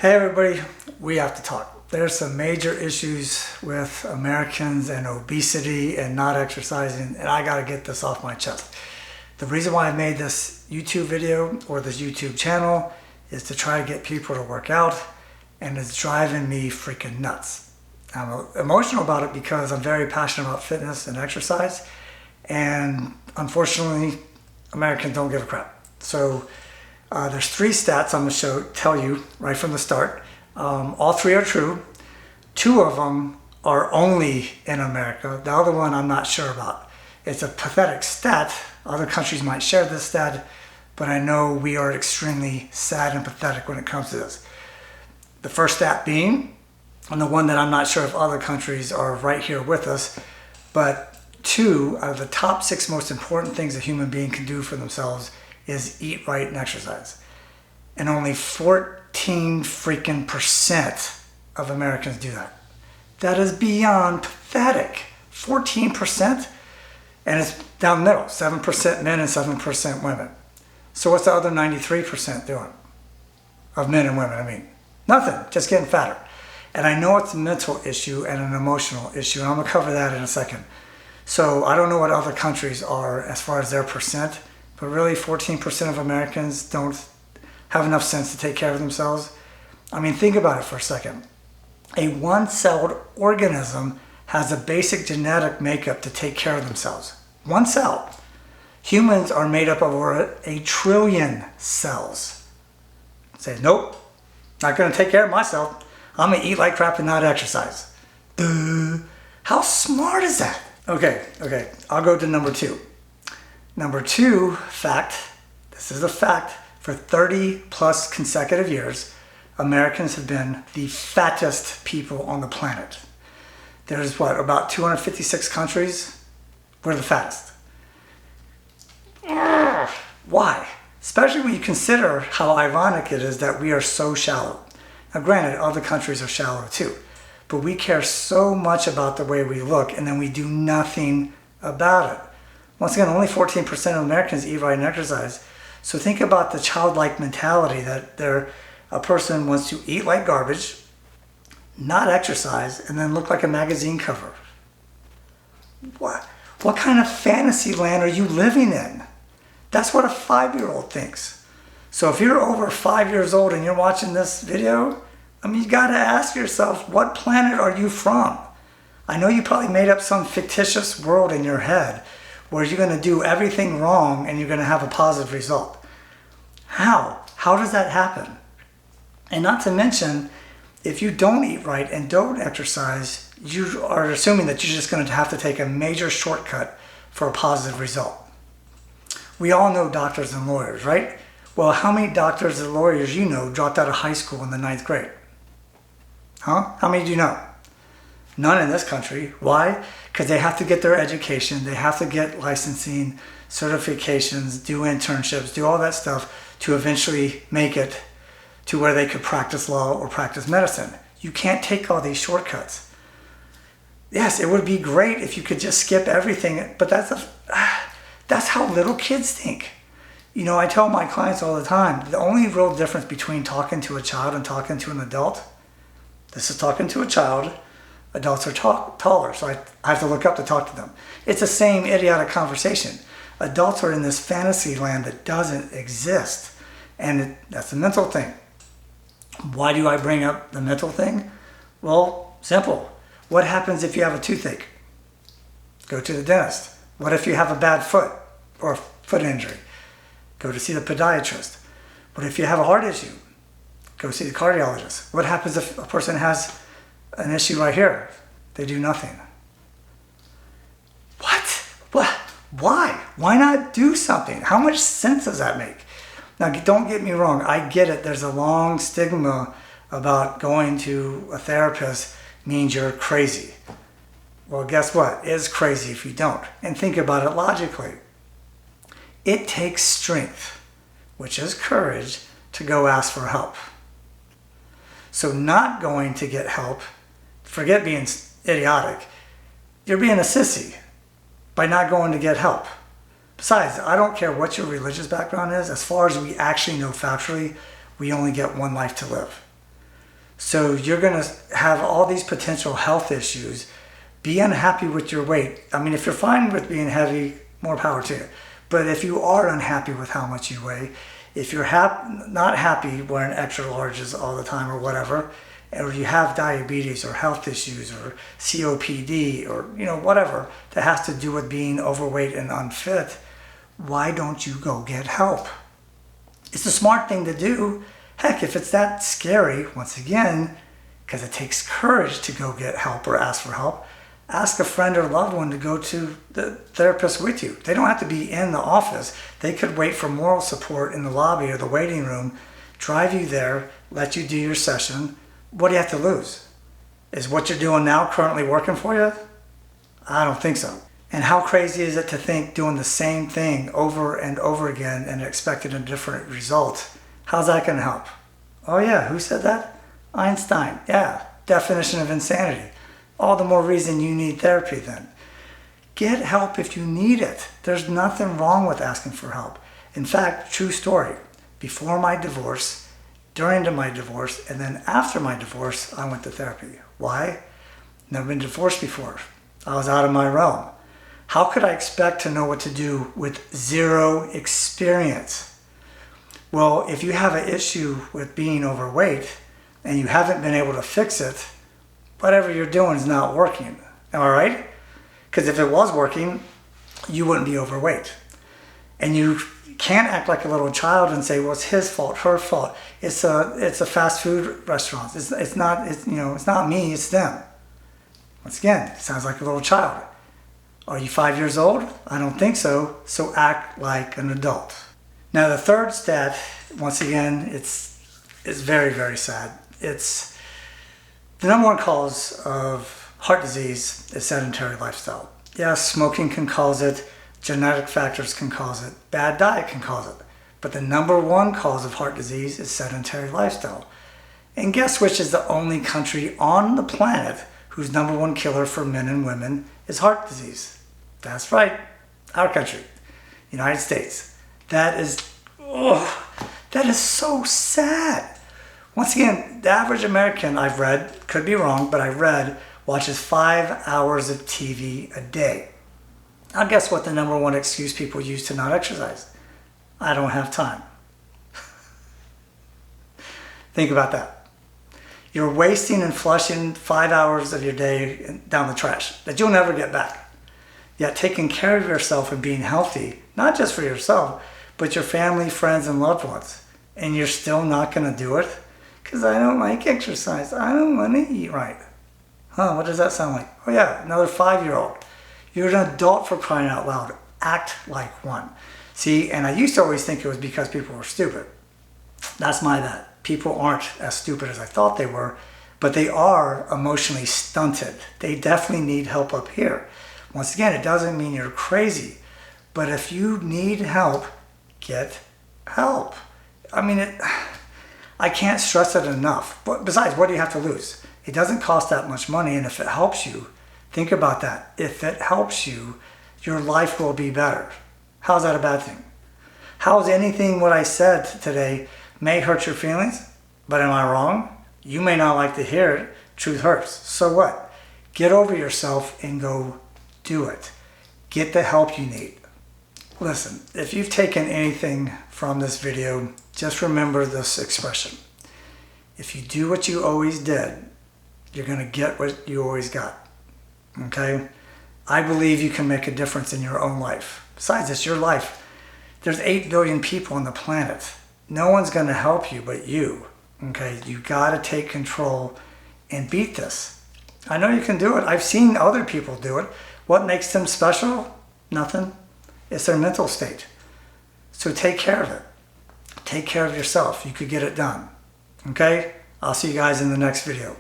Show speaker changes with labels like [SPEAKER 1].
[SPEAKER 1] Hey everybody, we have to talk. There's some major issues with Americans and obesity and not exercising, and I gotta get this off my chest. The reason why I made this YouTube video or this YouTube channel is to try to get people to work out, and it's driving me freaking nuts. I'm emotional about it because I'm very passionate about fitness and exercise, and unfortunately, Americans don't give a crap. So there's three stats I'm going to tell you right from the start. All three are true. Two of them are only in America. The other one I'm not sure about. It's a pathetic stat. Other countries might share this stat, but I know we are extremely sad and pathetic when it comes to this. The first stat being, and the one that I'm not sure if other countries are right here with us, but 2 out of the top 6 most important things a human being can do for themselves is eat right and exercise. And only 14 freaking percent of Americans do that. That is beyond pathetic. 14%? And it's down the middle, 7% men and 7% women. So what's the other 93% doing? Of men and women, I mean. Nothing, just getting fatter. And I know it's a mental issue and an emotional issue, and I'm gonna cover that in a second. So I don't know what other countries are as far as their percent, but really 14% of Americans don't have enough sense to take care of themselves. I mean, think about it for a second. A one-celled organism has a basic genetic makeup to take care of themselves. One cell. Humans are made up of over 1 trillion cells. Say, nope, not gonna take care of myself. I'm gonna eat like crap and not exercise. Duh. How smart is that? Okay, I'll go to number 2. Number 2 fact, this is a fact, for 30 plus consecutive years, Americans have been the fattest people on the planet. There's about 256 countries, we're the fattest. Why? Especially when you consider how ironic it is that we are so shallow. Now granted, other countries are shallow too, but we care so much about the way we look and then we do nothing about it. Once again, only 14% of Americans eat right and exercise. So think about the childlike mentality that a person wants to eat like garbage, not exercise, and then look like a magazine cover. What kind of fantasy land are you living in? That's what a 5-year-old thinks. So if you're over 5 years old and you're watching this video, I mean, you gotta ask yourself, what planet are you from? I know you probably made up some fictitious world in your head where you're gonna do everything wrong and you're gonna have a positive result. How? How does that happen? And not to mention, if you don't eat right and don't exercise, you are assuming that you're just gonna have to take a major shortcut for a positive result. We all know doctors and lawyers, right? Well, how many doctors and lawyers you know dropped out of high school in the 9th grade? Huh? How many do you know? None in this country. Why? Because they have to get their education, they have to get licensing, certifications, do internships, do all that stuff to eventually make it to where they could practice law or practice medicine. You can't take all these shortcuts. Yes, it would be great if you could just skip everything, but that's how little kids think. You know, I tell my clients all the time, the only real difference between talking to a child and talking to an adult, this is talking to a child, adults are taller, so I have to look up to talk to them. It's the same idiotic conversation. Adults are in this fantasy land that doesn't exist, and that's the mental thing. Why do I bring up the mental thing? Well, simple. What happens if you have a toothache? Go to the dentist. What if you have a bad foot or a foot injury? Go to see the podiatrist. What if you have a heart issue? Go see the cardiologist. What happens if a person has an issue right here? They do nothing. What? Why? Why not do something? How much sense does that make? Now, don't get me wrong. I get it. There's a long stigma about going to a therapist means you're crazy. Well, guess what? It's crazy if you don't. And think about it logically. It takes strength, which is courage, to go ask for help. So not going to get help, forget being idiotic, you're being a sissy by not going to get help. Besides, I don't care what your religious background is, as far as we actually know factually, we only get one life to live. So you're going to have all these potential health issues, be unhappy with your weight. I mean, if you're fine with being heavy, more power to you. But if you are unhappy with how much you weigh, if you're not happy wearing extra larges all the time or whatever, or you have diabetes or health issues or COPD or whatever that has to do with being overweight and unfit, why don't you go get help? It's a smart thing to do. Heck, if it's that scary, once again, because it takes courage to go get help or ask for help, ask a friend or loved one to go to the therapist with you. They don't have to be in the office. They could wait for moral support in the lobby or the waiting room, drive you there, let you do your session. What do you have to lose? Is what you're doing now currently working for you? I don't think so. And how crazy is it to think doing the same thing over and over again and expecting a different result? How's that going to help? Oh yeah, who said that? Einstein. Yeah, definition of insanity. All the more reason you need therapy then. Get help if you need it. There's nothing wrong with asking for help. In fact, true story. Before my divorce, during my divorce, and then after my divorce, I went to therapy. Why? Never been divorced before. I was out of my realm. How could I expect to know what to do with zero experience? Well, if you have an issue with being overweight and you haven't been able to fix it, whatever you're doing is not working. Am I right? Because if it was working, you wouldn't be overweight. And you can't act like a little child and say, well, it's his fault, her fault. It's a fast food restaurant. It's not me, it's them. Once again, it sounds like a little child. Are you 5 years old? I don't think so. So act like an adult. Now the third stat, once again, it's very, very sad. It's the number one cause of heart disease is sedentary lifestyle. Yes, smoking can cause it. Genetic factors can cause it. Bad diet can cause it. But the number one cause of heart disease is sedentary lifestyle. And guess which is the only country on the planet whose number one killer for men and women is heart disease? That's right, our country, United States. That is so sad. Once again, the average American I've read, could be wrong, but I read, watches 5 hours of TV a day. Now guess what the number one excuse people use to not exercise? I don't have time. Think about that. You're wasting and flushing 5 hours of your day down the trash that you'll never get back. Yet taking care of yourself and being healthy, not just for yourself, but your family, friends, and loved ones. And you're still not going to do it? Because I don't like exercise. I don't want to eat right. Huh, what does that sound like? Oh yeah, another 5-year-old. You're an adult, for crying out loud. Act like one. See, and I used to always think it was because people were stupid. That's my bad. People aren't as stupid as I thought they were, but they are emotionally stunted. They definitely need help up here. Once again, it doesn't mean you're crazy, but if you need help, get help. I mean, I can't stress it enough. But besides, what do you have to lose? It doesn't cost that much money, and if it helps you, think about that. If it helps you, your life will be better. How's that a bad thing? How's anything what I said today may hurt your feelings, but am I wrong? You may not like to hear it. Truth hurts. So what? Get over yourself and go do it. Get the help you need. Listen, if you've taken anything from this video, just remember this expression. If you do what you always did, you're going to get what you always got. Okay? I believe you can make a difference in your own life. Besides, it's your life. There's 8 billion people on the planet. No one's going to help you but you. Okay? You got to take control and beat this. I know you can do it. I've seen other people do it. What makes them special? Nothing. It's their mental state. So take care of it. Take care of yourself. You could get it done. Okay? I'll see you guys in the next video.